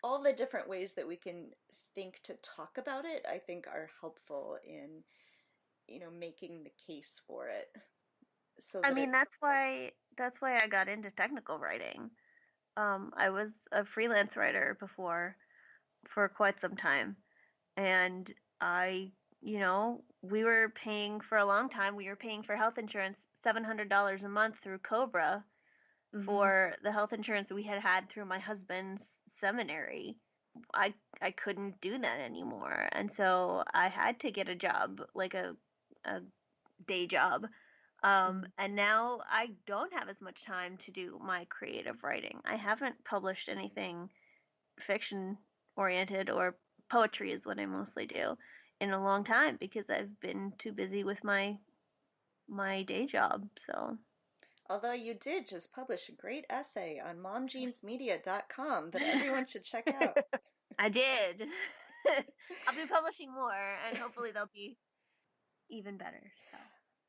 all the different ways that we can think to talk about it, I think are helpful in, making the case for it so I that mean, it's, that's why I got into technical writing. I was a freelance writer before for quite some time, and we were paying for a long time. We were paying for health insurance $700 a month through Cobra hmm for the health insurance we had had through my husband's seminary. I couldn't do that anymore, and so I had to get a job, like a day job. And now I don't have as much time to do my creative writing. I haven't published anything fiction oriented, or poetry is what I mostly do, in a long time because I've been too busy with my day job. So although you did just publish a great essay on momjeansmedia.com that everyone should check out. I did. I'll be publishing more, and hopefully they'll be even better. So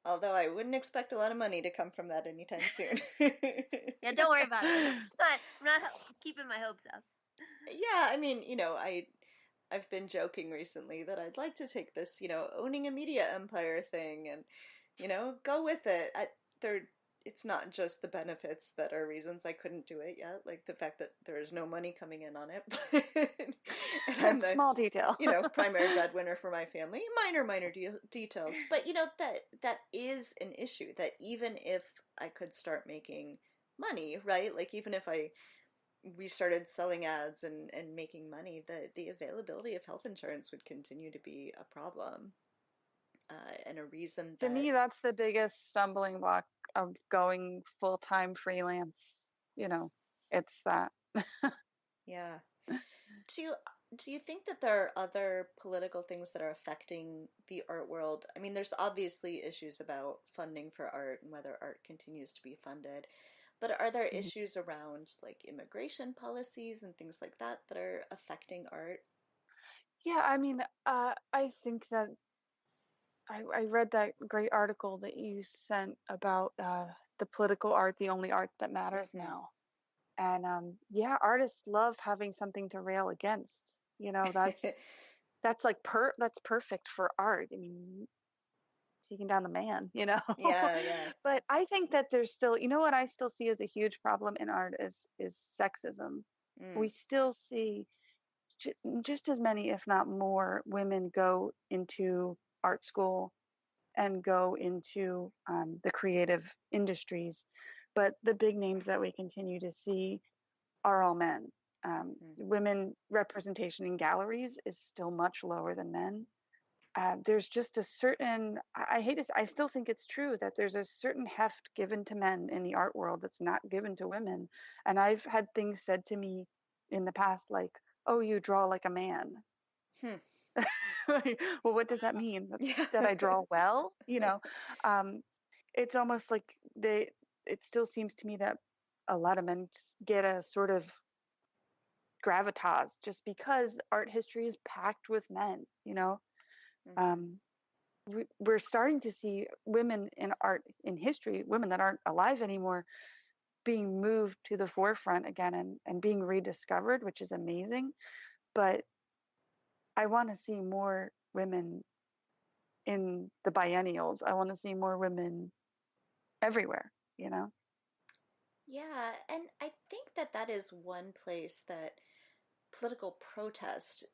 Although I wouldn't expect a lot of money to come from that anytime soon. yeah, don't worry about it. I'm not keeping my hopes up. Yeah, I mean, I've been joking recently that I'd like to take this, owning a media empire thing and, go with it. It's not just the benefits that are reasons I couldn't do it yet, like the fact that there is no money coming in on it, and I'm the, Small detail. primary breadwinner for my family. Minor details, but that is an issue. That even if I could start making money, right? Like even if we started selling ads and making money, the availability of health insurance would continue to be a problem, and a reason To that, me, that's the biggest stumbling block of going full-time freelance. You know, it's that. yeah. Do you do you think that there are other political things that are affecting the art world? I mean, there's obviously issues about funding for art and whether art continues to be funded, but are there Mhm. issues around like immigration policies and things like that that are affecting art? Yeah, I mean, I think that I read that great article that you sent about the political art, the only art that matters hmm now. And yeah, artists love having something to rail against. That's like that's perfect for art. I mean, taking down the man, you know. Yeah, yeah. But I think that there's still, you know what I still see as a huge problem in art is sexism. We Mm, still see just as many, if not more, women go into art school and go into the creative industries, but the big names that we continue to see are all men. mm. Women representation in galleries is still much lower than men. There's just a certain, I hate it, I still think it's true that there's a certain heft given to men in the art world that's not given to women. And I've had things said to me in the past like, oh, you draw like a man. Hmm. Like, well, what does that mean? Yeah. That I draw well? Um, it's almost like it still seems to me that a lot of men just get a sort of gravitas just because art history is packed with men. hmm Um, we're starting to see women in art in history, women that aren't alive anymore, being moved to the forefront again and being rediscovered, which is amazing. But I want to see more women in the biennials. I want to see more women everywhere. Yeah, and I think that that is one place that political protest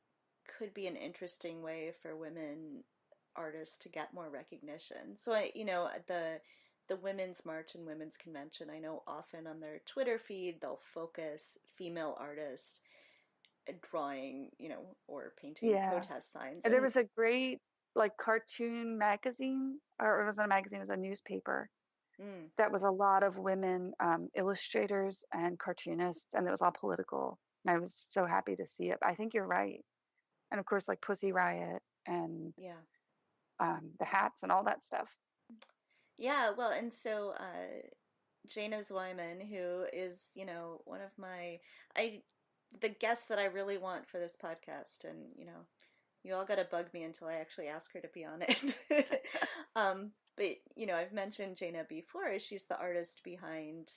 could be an interesting way for women artists to get more recognition. So the Women's March and Women's Convention, I know often on their Twitter feed they'll focus female artists drawing, or painting Yeah. protest signs. And there And was a great like cartoon magazine, or it wasn't a magazine, it was a newspaper mm, that was a lot of women illustrators and cartoonists, and it was all political. And I was so happy to see it. I think you're right. And of course, like Pussy Riot and yeah. the hats and all that stuff. Yeah, well, and so Jana Zweiman, who is, one of the guests that I really want for this podcast, and you all got to bug me until I actually ask her to be on it. But I've mentioned Jana before. She's the artist behind,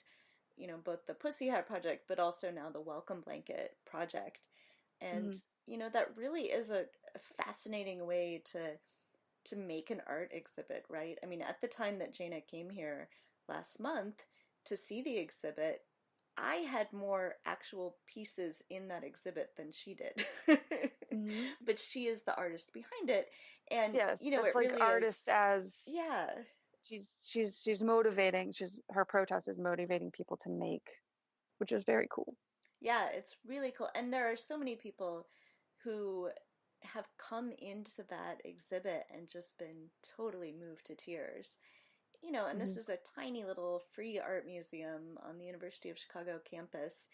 both the Pussy Hat Project, but also now the Welcome Blanket Project. And, Mhm. that really is a fascinating way to make an art exhibit, right? I mean, at the time that Jaina came here last month to see the exhibit, I had more actual pieces in that exhibit than she did. Mhm. But she is the artist behind it. And, Yes, it's it like really artist is, as yeah, she's motivating. Her protest is motivating people to make, which is very cool. yeah, it's really cool. And there are so many people who have come into that exhibit and just been totally moved to tears. And this Mhm. is a tiny little free art museum on the University of Chicago campus.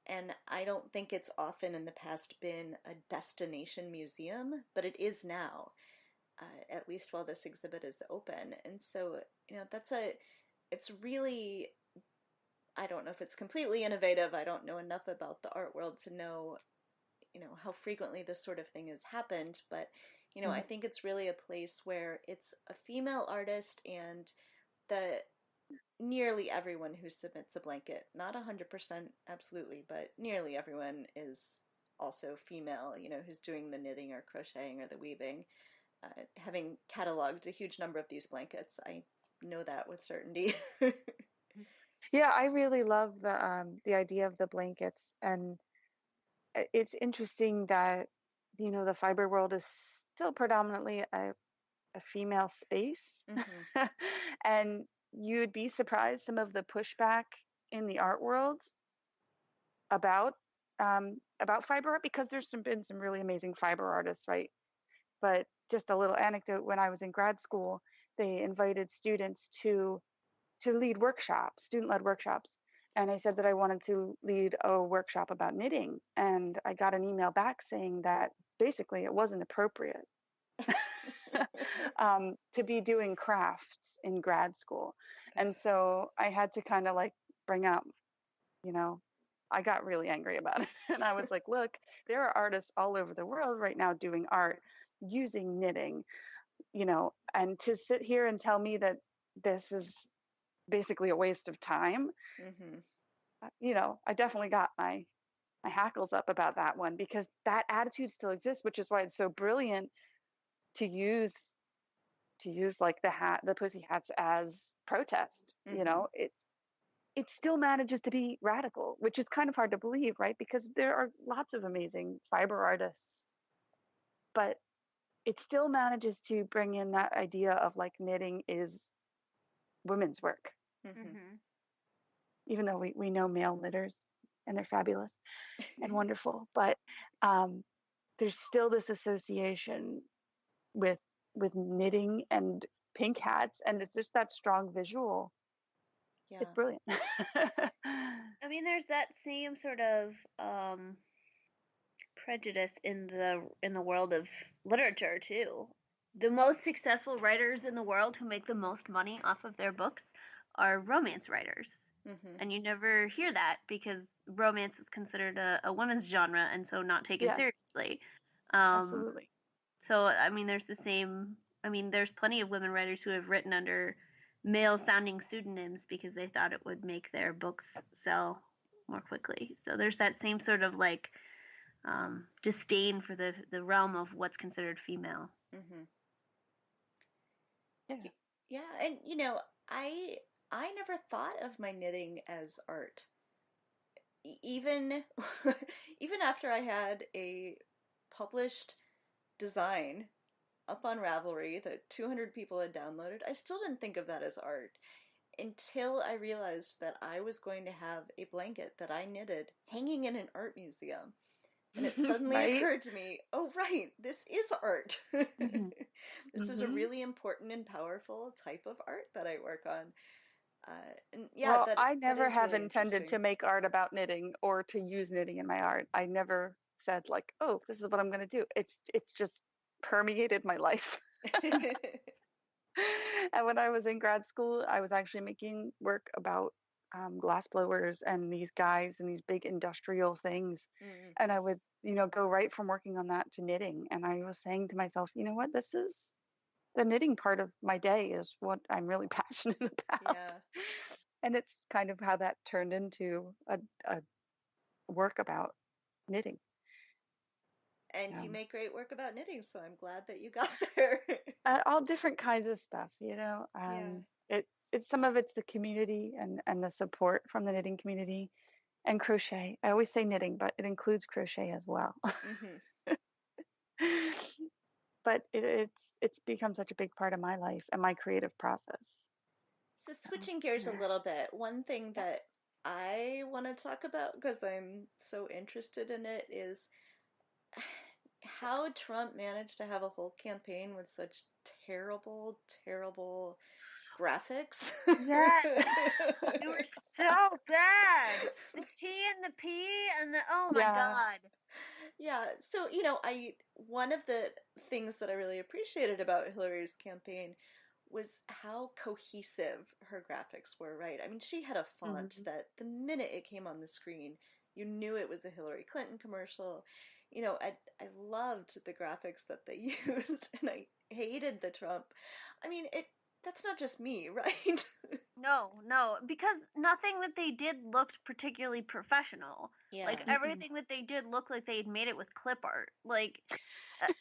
And I don't think it's often in the past been a destination museum, but it is now, at least while this exhibit is open. And so, it's really, I don't know if it's completely innovative. I don't know enough about the art world to know, how frequently this sort of thing has happened. But, I Mhm. think it's really a place where it's a female artist and the nearly everyone who submits a blanket, not 100% absolutely, but nearly everyone is also female, who's doing the knitting or crocheting or the weaving. Having cataloged a huge number of these blankets, I know that with certainty. Yeah, I really love the idea of the blankets, and it's interesting that the fiber world is still predominantly a female space, Hmm. and you'd be surprised some of the pushback in the art world about about fiber art, because been some really amazing fiber artists, right? But just a little anecdote: when I was in grad school, they invited students to lead workshops, student-led workshops. And I said that I wanted to lead a workshop about knitting. And I got an email back saying that basically it wasn't appropriate to be doing crafts in grad school. And so I had to kind of like bring up, you know, I got really angry about it. And I was like, look, there are artists all over the world right now doing art using knitting, and to sit here and tell me that this is basically a waste of time. Hmm. I definitely got my hackles up about that one, because that attitude still exists, which is why it's so brilliant to use like the pussy hats as protest. Hmm. It still manages to be radical, which is kind of hard to believe, right? Because there are lots of amazing fiber artists, but it still manages to bring in that idea of like knitting is women's work, Hmm. Mhm. even though we know male knitters and they're fabulous and wonderful, but um, there's still this association with knitting and pink hats, and it's just that strong visual. It's Yeah. brilliant. I mean, there's that same sort of prejudice in the world of literature too. The most successful writers in the world who make the most money off of their books are romance writers. Hmm. And you never hear that because romance is considered a women's genre and so not taken Yes, seriously. Um, absolutely. so I mean, there's the same. I mean, there's plenty of women writers who have written under male-sounding pseudonyms because they thought it would make their books sell more quickly. So there's that same sort of like disdain for the realm of what's considered female. Hmm. Yeah. Yeah, and I I never thought of my knitting as art. Even even after I had a published design up on Ravelry that 200 people had downloaded, I still didn't think of that as art until I realized that I was going to have a blanket that I knitted hanging in an art museum. And it suddenly Right. occurred to me, oh, right, this is art. Hmm. This is a Hmm. really important and powerful type of art that I work on. And yeah, Well, that I that never is have really intended to interesting. make art about knitting or to use knitting in my art. I never said like, "Oh, this is what I'm going to do." It's just permeated my life. And when I was in grad school, I was actually making work about glass blowers and these guys and these big industrial things. Mm. And I would, go right from working on that to knitting. And I was saying to myself, you know what? This is the knitting part of my day is what I'm really passionate about. Yeah. And it's kind of how that turned into a work about knitting. And Yeah. you make great work about knitting, so I'm glad that you got there. All different kinds of stuff, Yeah. It's some of it's the community and the support from the knitting community and crochet. I always say knitting, but it includes crochet as well. Hmm. But it's become such a big part of my life and my creative process. So So, switching gears a yeah. little bit, one thing Yeah. that I want to talk about because I'm so interested in it is how Trump managed to have a whole campaign with such terrible, terrible graphics. Yes, they were so bad. The T and the P and the oh my Yeah. God. Yeah, so I one of the things that I really appreciated about Hillary's campaign was how cohesive her graphics were, right? I mean, she had a font Mhm. that the minute it came on the screen, you knew it was a Hillary Clinton commercial. I loved the graphics that they used, and I hated the Trump. I mean, that's not just me, right? No, because nothing that they did looked particularly professional. Like Yeah. Mm-mm. everything that they did looked like they'd made it with clip art. Like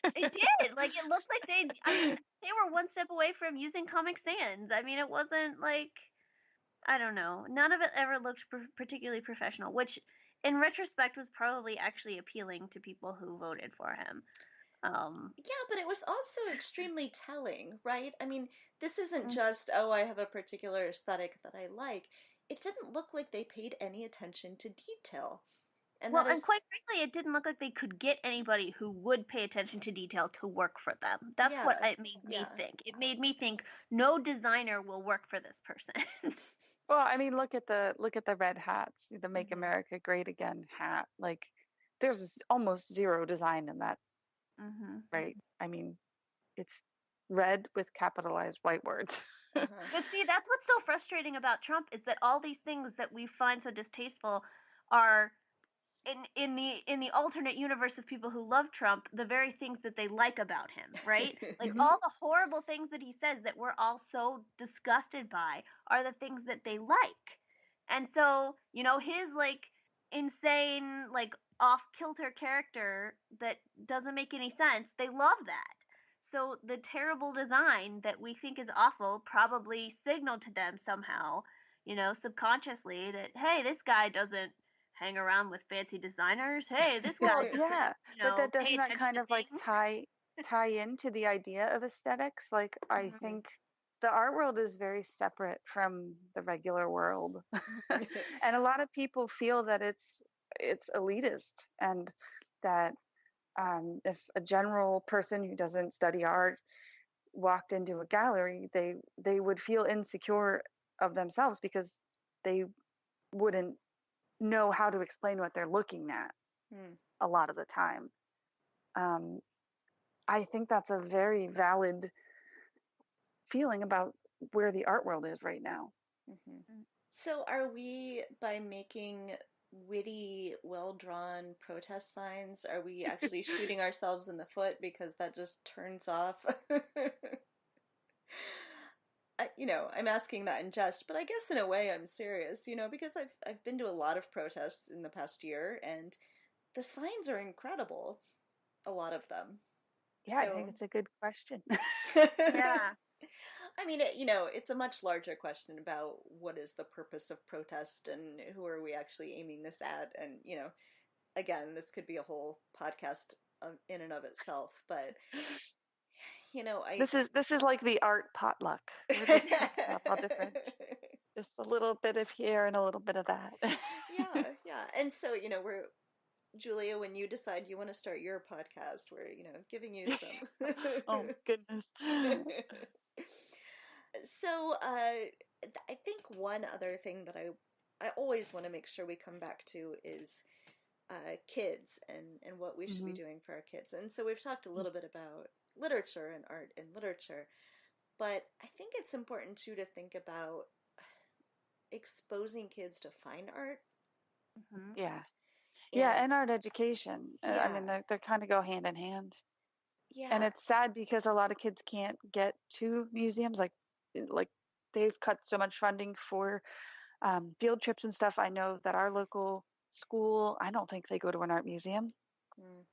it did. Like it looked like I mean, they were one step away from using Comic Sans. I mean, it wasn't like I don't know. None of it ever looked particularly professional, which in retrospect was probably actually appealing to people who voted for him. Yeah, but it was also extremely telling, right? I mean, this isn't Mhm. just, oh, I have a particular aesthetic that I like. It didn't look like they paid any attention to detail. And Well, that and is, quite frankly, it didn't look like they could get anybody who would pay attention to detail to work for them. That's what yeah, it made me yeah. think. It made me think no designer will work for this person. Well, I mean, look at the red hats, the "Make Hmm. America Great Again" hat. Like, there's almost zero design in that, Hmm. right? I mean, it's red with capitalized white words. Uh-huh. But see, that's what's so frustrating about Trump is that all these things that we find so distasteful are in the alternate universe of people who love Trump, the very things that they like about him, right? Like Hmm. all the horrible things that he says that we're all so disgusted by are the things that they like. And so, his like insane, like off kilter character that doesn't make any sense, they love that. So the terrible design that we think is awful probably signaled to them somehow, subconsciously that, hey, this guy doesn't hang around with fancy designers. Hey, this Well, guy doesn't, yeah, but that pay doesn't that attention kind to of like things. tie into the idea of aesthetics? Like, I Mhm. think the art world is very separate from the regular world. And a lot of people feel that it's elitist, and that if a general person who doesn't study art walked into a gallery, they would feel insecure of themselves because they wouldn't know how to explain what they're looking at Hmm. a lot of the time. Um, I think that's a very valid feeling about where the art world is right now. Mhm. So are we, by making witty, well-drawn protest signs, are we actually shooting ourselves in the foot because that just turns off? I'm asking that in jest, but I guess in a way I'm serious, because I've been to a lot of protests in the past year, and the signs are incredible, a lot of them. Yeah, I think So, it's a good question. Yeah. I mean, it's a much larger question about what is the purpose of protest and who are we actually aiming this at, and again, this could be a whole podcast in and of itself, but I. This is like the art potluck. We're just talking about all different, just a little bit of here and a little bit of that. Yeah, yeah. And so, we're Julia, when you decide you want to start your podcast, we're, giving you some. Oh goodness. So, I think one other thing that I always want to make sure we come back to is kids and what we should be Hmm. doing for our kids. And so we've talked a little bit about literature and art and literature, but I think it's important too to think about exposing kids to fine art. Hmm. Yeah. Yeah, And and art education. I yeah, mean, they kind of go hand in hand. And yeah. it's sad because a lot of kids can't get to museums. Like they've cut so much funding for field trips and stuff. I know that our local school, I don't think they go to an art museum. Mm.